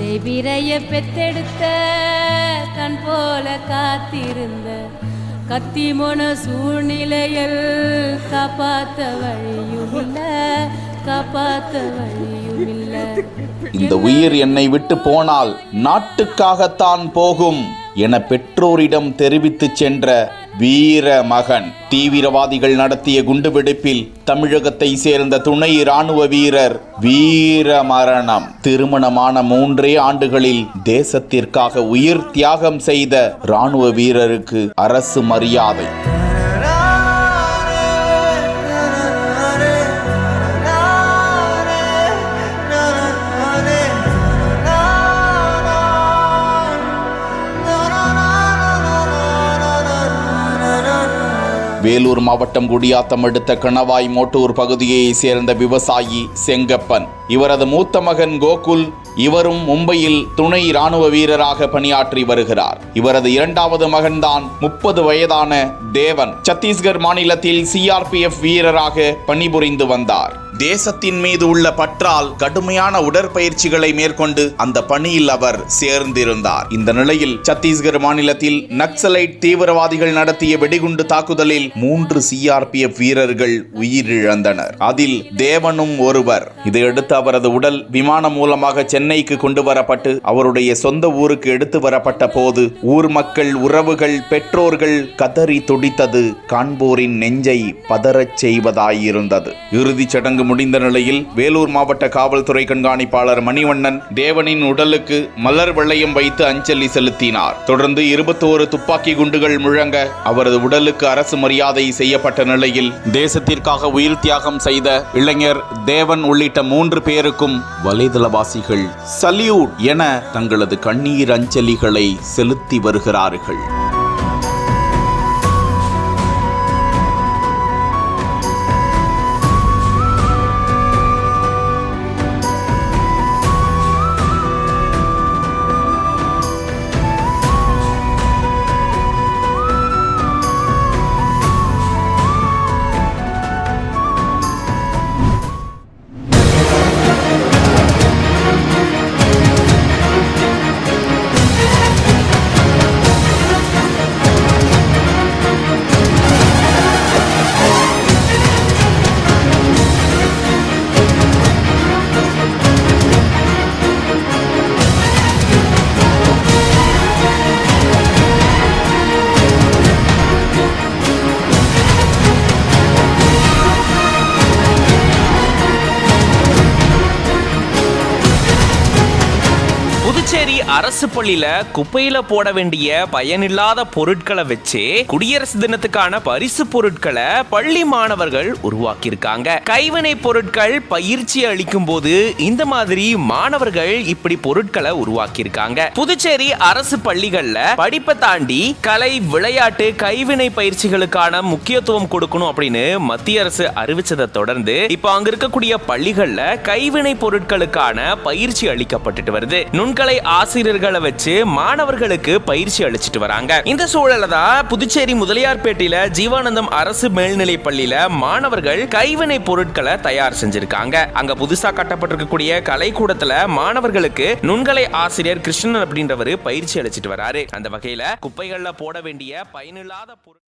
தேவிரைய பெத்தெடுத்த கண் போல காத்திருந்த கத்திமோன சூழ்நிலையில் காப்பாத்த வழியும் இல்ல, காப்பாத்த வழியும் இல்ல. இந்த உயிர் என்னை விட்டு போனால் நாட்டுக்காகத்தான் போகும் என பெற்றோரிடம் தெரிவித்து சென்ற வீர மகன். தீவிரவாதிகள் நடத்திய குண்டுவெடிப்பில் தமிழகத்தை சேர்ந்த துணை இராணுவ வீரர் வீர மரணம். திருமணமான 3 ஆண்டுகளில் தேசத்திற்காக உயிர் தியாகம் செய்த இராணுவ வீரருக்கு அரசு மரியாதை. வேலூர் மாவட்டம் குடியாத்தம் அடுத்த கணவாய் மோட்டூர் பகுதியை சேர்ந்த விவசாயி செங்கப்பன். இவரது மூத்த மகன் கோகுல். இவரும் மும்பையில் துணை இராணுவ வீரராக பணியாற்றி வருகிறார். இவரது 2வது மகன்தான் 30 வயதான தேவன். சத்தீஸ்கர் மாநிலத்தில் CRPF வீரராக பணிபுரிந்து வந்தார். தேசத்தின் மீது உள்ள பற்றால் கடுமையான உடற்பயிற்சிகளை மேற்கொண்டு அந்த பணியில் அவர் சேர்ந்திருந்தார். இந்த நிலையில் சத்தீஸ்கர் மாநிலத்தில் நக்சலைட் தீவிரவாதிகள் நடத்திய வெடிகுண்டு தாக்குதலில் 3 CRPF வீரர்கள் உயிரிழந்தனர். அதில் தேவனும் ஒருவர். இதையடுத்து அவரது உடல் விமானம் மூலமாக சென்னைக்கு கொண்டு வரப்பட்டு அவருடைய சொந்த ஊருக்கு எடுத்து வரப்பட்ட போது ஊர் மக்கள், உறவுகள், பெற்றோர்கள் கதறி துடித்தது காண்போரின் நெஞ்சை பதறச் செய்வதாயிருந்தது. இறுதிச் சடங்கு முடிந்த நிலையில் வேலூர் மாவட்ட காவல்துறை கண்காணிப்பாளர் மணிவண்ணன் தேவனின் உடலுக்கு மலர் வளையம் வைத்து அஞ்சலி செலுத்தினார். தொடர்ந்து 21 துப்பாக்கி குண்டுகள் முழங்க அவரது உடலுக்கு அரசு மரியாதை செய்யப்பட்ட நிலையில் தேசத்திற்காக உயிர் தியாகம் செய்த இளைஞர் தேவன் உள்ளிட்ட 3 பேருக்கும் வலைதளவாசிகள் சல்யூட் என தங்களது கண்ணீர் அஞ்சலிகளை செலுத்தி வருகிறார்கள். புதுச்சேரி அரசு பள்ளியில குப்பையில போட வேண்டிய பயனில்லாத பொருட்களை வச்சு குடியரசு தினத்துக்கான பரிசு பொருட்களை பள்ளி மாணவர்கள் உருவாக்கி இருக்காங்க. கைவினை பொருட்கள் பயிற்சி அளிக்கும் போது இந்த மாதிரி மாணவர்கள் இப்படி பொருட்களை உருவாக்கி இருக்காங்க. புதுச்சேரி அரசு பள்ளிகள்ல படிப்பை தாண்டி கலை, விளையாட்டு, கைவினை பயிற்சிகளுக்கான முக்கியத்துவம் கொடுக்கணும் அப்படின்னு மத்திய அரசு அறிவிச்சதை தொடர்ந்து இப்ப அங்க இருக்கக்கூடிய பள்ளிகள்ல கைவினை பொருட்களுக்கான பயிற்சி அளிக்கப்பட்டு வருது. நுண்கலை ஆசிரியர்களை வச்சு மாணவர்களுக்கு பயிற்சி அளிச்சிட்டு வராங்க. இந்த சூழல்ல தான் புதுச்சேரி முதலியார்பேட்டையில ஜீவானந்தம் அரசு மேல்நிலை பள்ளியில மாணவர்கள் கைவினை பொருட்களை தயார் செஞ்சிருக்காங்க. அங்க புதுசா கட்டப்பட்டிருக்கக்கூடிய கலைக்கூடத்துல மாணவர்களுக்கு நுண்கலை ஆசிரியர் கிருஷ்ணன் அப்படின்றவர் பயிற்சி அளிச்சிட்டு வராரு. அந்த வகையில குப்பைகள்ல போட வேண்டிய பயனில்லாத பொருட்கள்